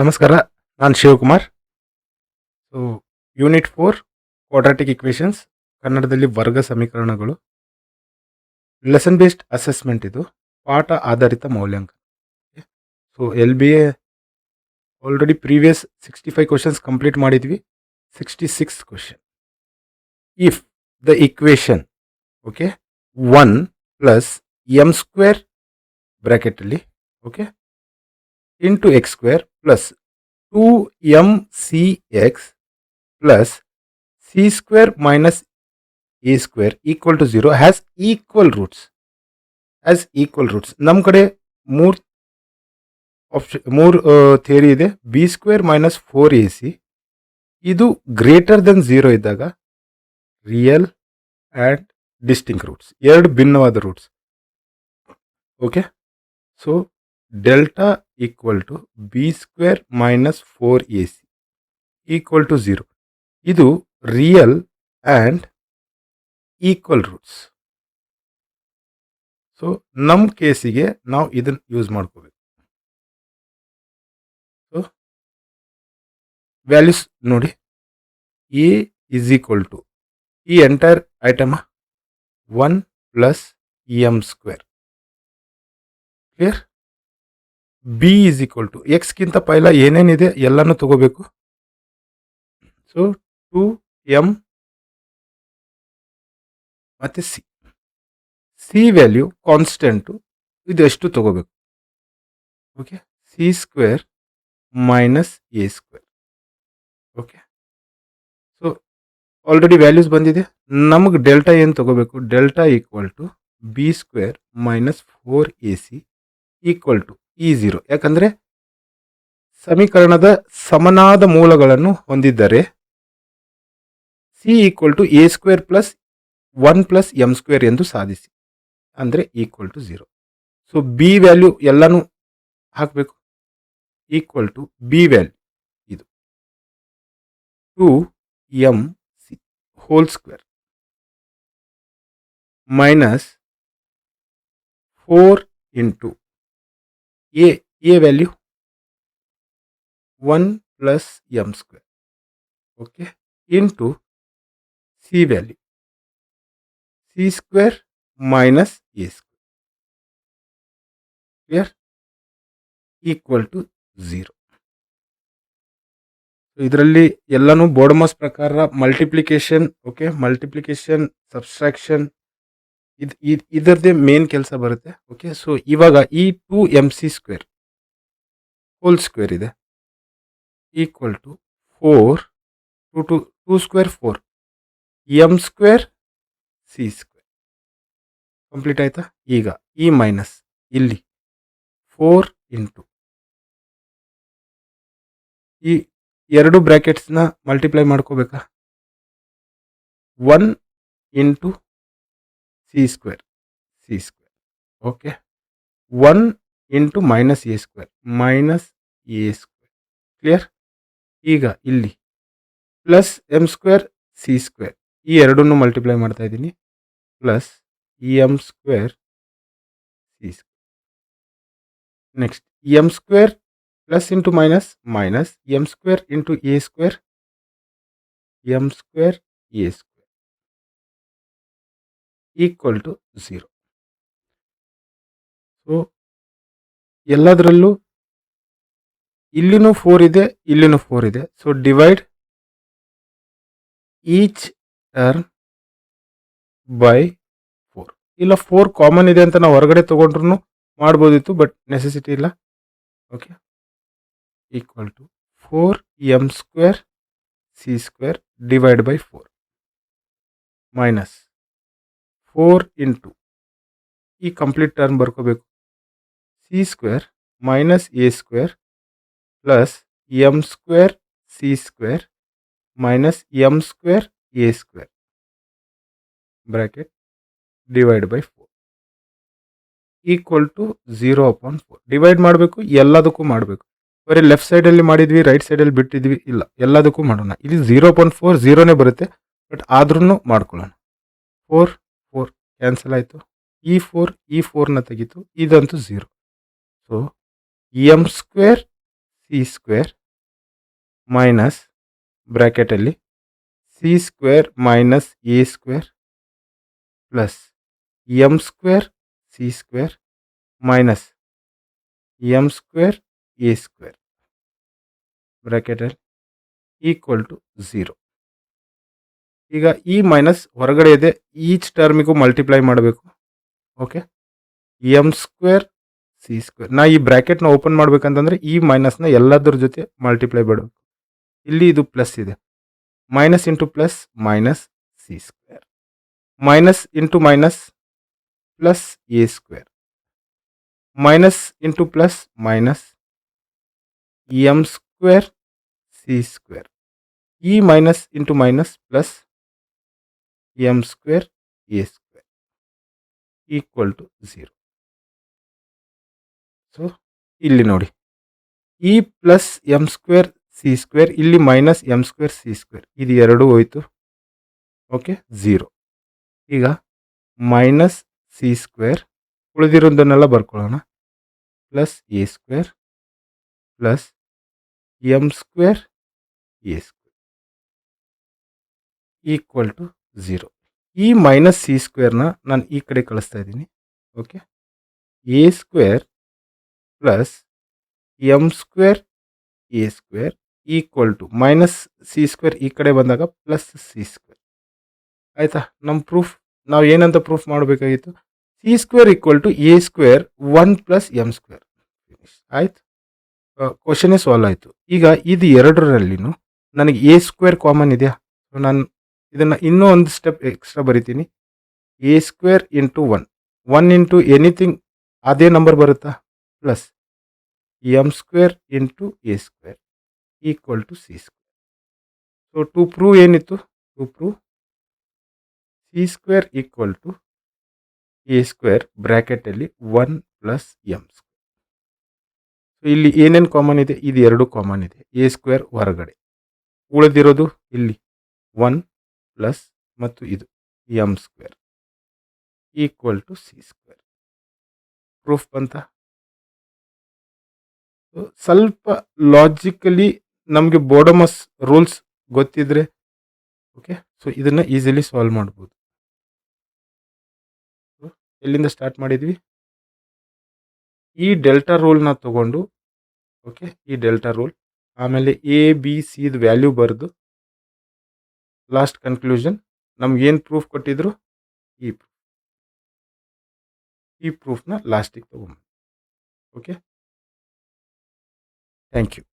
ನಮಸ್ಕಾರ, ನಾನು Shivakumar. So unit 4 quadratic equations, ಕನ್ನಡದಲ್ಲಿ ವರ್ಗ ಸಮೀಕರಣಗಳು, ಲೆಸನ್ ಬೇಸ್ಡ್ ಅಸೆಸ್ಮೆಂಟ್. ಇದು ಪಾಠ ಆಧಾರಿತ ಮೌಲ್ಯಾಂಕನ. So LBA already previous 65 questions complete ಮಾಡಿದ್ವಿ. 66 question. If the equation 1 plus M square ಬ್ರ್ಯಾಕೆಟಲ್ಲಿ into x square plus 2mcx plus c square minus a square equal to 0 has equal roots. ನಮ್ಮ ಕಡೆ ಮೂರು theory ಇದೆ. ಬಿ ಸ್ಕ್ವೇರ್ ಮೈನಸ್ 4ac ಇದು greater than 0 ಇದ್ದಾಗ real and distinct roots, ಎರಡು ಭಿನ್ನವಾದ roots. Okay, so delta equal to B square minus 4ac equal to 0. ಇದು real and equal roots. So ನಮ್ಮ ಕೇಸಿಗೆ ನಾವು ಇದನ್ನು ಯೂಸ್ ಮಾಡ್ಕೋಬೇಕು. ಸೊ ವ್ಯಾಲ್ಯೂಸ್ ನೋಡಿ, ಎ ಇಸ್ ಈಕ್ವಲ್ ಟು ಈ entire item 1 plus M square. Clear? B is equal to ಎಕ್ಸ್ಗಿಂತ ಪೈಲ ಏನೇನಿದೆ ಎಲ್ಲನೂ ತಗೋಬೇಕು. ಸೊ 2m ಮತ್ತು ಸಿ ವ್ಯಾಲ್ಯೂ ಕಾನ್ಸ್ಟೆಂಟು, ಇದೆಷ್ಟು ತಗೋಬೇಕು. Okay, C square minus A square. Okay, so already values ಬಂದಿದೆ. ನಮಗೆ ಡೆಲ್ಟಾ ಏನು ತಗೋಬೇಕು? Delta equal to B square minus 4ac equal to ಈ 0. ಯಾಕಂದರೆ ಸಮೀಕರಣದ ಸಮನಾದ ಮೂಲಗಳನ್ನು ಹೊಂದಿದ್ದರೆ C equal to A square plus 1 plus M square ಎಂದು ಸಾಧಿಸಿ, ಅಂದರೆ equal to 0. So B value ಎಲ್ಲನೂ ಹಾಕಬೇಕು. ಈಕ್ವಲ್ ಟು ಬಿ ವ್ಯಾಲ್ಯೂ ಇದು 2mc whole square minus 4 into A value 1 plus M square. Okay, into c value c square minus A square. Clear? Equal to 0. ಇದರಲ್ಲಿ ಎಲ್ಲನೂ BODMAS ಪ್ರಕಾರ multiplication. Okay, multiplication, subtraction, ಇದರದ್ದೇ main ಕೆಲಸ ಬರುತ್ತೆ. Okay, so ಇವಾಗ ಈ 2mc square whole square ಇದೆ equal to 4 2 square 4 m square C square. Complete ಆಯ್ತಾ? ಈಗ ಈ ಮೈನಸ್ ಇಲ್ಲಿ 4 ಇಂಟು ಈ ಎರಡು ಬ್ರ್ಯಾಕೆಟ್ಸ್ನ ಮಲ್ಟಿಪ್ಲೈ ಮಾಡ್ಕೋಬೇಕಾ? 1 into c square. Okay, 1 into minus A square minus A square. Clear? ಈಗ ಇಲ್ಲಿ plus M square C square, ಈ ಎರಡನ್ನೂ ಮಲ್ಟಿಪ್ಲೈ ಮಾಡ್ತಾ ಇದ್ದೀನಿ. Plus M square C square. Next M square plus into minus minus M square into A square, M square A square equal to 0. So ಎಲ್ಲದರಲ್ಲೂ ಇಲ್ಲಿನೂ 4 ಇದೆ, ಇಲ್ಲಿನೂ 4 ಇದೆ. So divide each term by 4. ಇಲ್ಲ 4 ಕಾಮನ್ ಇದೆ ಅಂತ ನಾವು ಹೊರಗಡೆ ತೊಗೊಂಡ್ರು ಮಾಡ್ಬೋದಿತ್ತು, ಬಟ್ ನೆಸೆಸಿಟಿ ಇಲ್ಲ. Okay, equal to 4m square C square divide by 4 minus 4 into ಈ ಕಂಪ್ಲೀಟ್ ಟರ್ಮ್ ಬರ್ಕೋಬೇಕು. C square minus A square plus M square C square minus M square A square bracket divide by 4 equal to 0/4. Divide ಮಾಡಬೇಕು, ಎಲ್ಲದಕ್ಕೂ ಮಾಡಬೇಕು. ಬರೀ left ಸೈಡಲ್ಲಿ ಮಾಡಿದ್ವಿ, right ಸೈಡಲ್ಲಿ ಬಿಟ್ಟಿದ್ವಿ, ಇಲ್ಲ, ಎಲ್ಲದಕ್ಕೂ ಮಾಡೋಣ. ಇಲ್ಲಿ 0/4 0ನೇ ಬರುತ್ತೆ, ಬಟ್ ಆದ್ರೂ ಮಾಡ್ಕೊಳ್ಳೋಣ. 4 ಕ್ಯಾನ್ಸಲ್ ಆಯಿತು. ಈ 4ನ ತೆಗಿತು, ಇದಂತೂ 0. So m square C square minus ಬ್ರ್ಯಾಕೆಟಲ್ಲಿ c square minus A square plus M square C square minus M square A square ಬ್ರ್ಯಾಕೆಟಲ್ಲಿ ಈಕ್ವಲ್ ಟು 0. ಈಗ ಈ ಮೈನಸ್ ಹೊರಗಡೆ ಇದೆ, ಈಚ್ ಟರ್ಮಿಗೂ ಮಲ್ಟಿಪ್ಲೈ ಮಾಡಬೇಕು. Okay, m square C square. ನಾ ಈ ಬ್ರ್ಯಾಕೆಟ್ನ ಓಪನ್ ಮಾಡ್ಬೇಕಂತಂದ್ರೆ ಈ ಮೈನಸ್ನ ಎಲ್ಲದ್ರ ಜೊತೆ ಮಲ್ಟಿಪ್ಲೈ ಮಾಡಬೇಕು. ಇಲ್ಲಿ ಇದು ಪ್ಲಸ್ ಇದೆ, minus into plus minus C square minus into minus plus a square minus into plus minus M square C square. ಈ minus into minus plus M square A square equal to 0. So ಇಲ್ಲಿ ನೋಡಿ, ಈ plus M square C square, ಇಲ್ಲಿ minus M square C square, ಇದು ಎರಡೂ ಹೋಯ್ತು. Okay, 0. ಈಗ minus C square, ಉಳಿದಿರೋದನ್ನೆಲ್ಲ ಬರ್ಕೊಳ್ಳೋಣ, plus a square plus M square A square equal to 0. ಈ ಮೈನಸ್ ಸಿ ಸ್ಕ್ವೇರ್ನ ನಾನು ಈ ಕಡೆ ಕಳಿಸ್ತಾ ಇದ್ದೀನಿ. Okay, A square plus M square A square equal to minus C square ಈ ಕಡೆ ಬಂದಾಗ ಪ್ಲಸ್ ಸಿ ಸ್ಕ್ವೇರ್. ಆಯಿತಾ? ನಮ್ಮ ಪ್ರೂಫ್ ನಾವು ಏನಂತ ಪ್ರೂಫ್ ಮಾಡಬೇಕಾಗಿತ್ತು? C square equal to A square 1 plus M square. Finish ಆಯ್ತು, ಕ್ವಶನೇ ಸಾಲ್ವ್ ಆಯಿತು. ಈಗ ಇದು ಎರಡರಲ್ಲಿನೂ ನನಗೆ ಎ ಸ್ಕ್ವೇರ್ ಕಾಮನ್ ಇದೆಯಾ? ನಾನು ಇದನ್ನು ಇನ್ನೂ ಒಂದು ಸ್ಟೆಪ್ ಎಕ್ಸ್ಟ್ರಾ ಬರಿತೀನಿ. A square into 1 into anything ಅದೇ ನಂಬರ್ ಬರುತ್ತಾ? Plus M square into A square equal to C square. So to prove ಏನಿತ್ತು? To prove c square equal to A square ಬ್ರ್ಯಾಕೆಟಲ್ಲಿ 1 ಪ್ಲಸ್ ಎಮ್ ಸ್ಕ್ವೇರ್. ಸೊ ಇಲ್ಲಿ ಏನೇನು common ಇದೆ? ಇದು ಎರಡು common ಇದೆ. ಎ ಸ್ಕ್ವೇರ್ ಹೊರಗಡೆ, ಉಳಿದಿರೋದು ಇಲ್ಲಿ 1 ಪ್ಲಸ್ ಮತ್ತು ಇದು M square equal to C square. Proof ಬಂತ? ಸ್ವಲ್ಪ ಲಾಜಿಕಲಿ ನಮಗೆ ಬೋಡಮಸ್ ರೂಲ್ಸ್ ಗೊತ್ತಿದ್ರೆ ಓಕೆ, ಸೊ ಇದನ್ನು ಈಸಿಲಿ ಸಾಲ್ವ್ ಮಾಡ್ಬೋದು. ಎಲ್ಲಿಂದ ಸ್ಟಾರ್ಟ್ ಮಾಡಿದ್ವಿ? ಈ ಡೆಲ್ಟಾ ರೂಲ್ನ ತಗೊಂಡು, ಓಕೆ, ಈ ಡೆಲ್ಟಾ ರೂಲ್, ಆಮೇಲೆ ಎ ಬಿ ಸಿ ಇದು ವ್ಯಾಲ್ಯೂ ಬರೆದು ಲಾಸ್ಟ್ ಕನ್ಕ್ಲೂಷನ್ ನಮ್ಗೇನು ಪ್ರೂಫ್ ಕೊಟ್ಟಿದ್ರು ಈ ಪ್ರೂಫ್ನ ಲಾಸ್ಟಿಗೆ ತಗೊಂಡು. ಓಕೆ, ಥ್ಯಾಂಕ್ ಯು.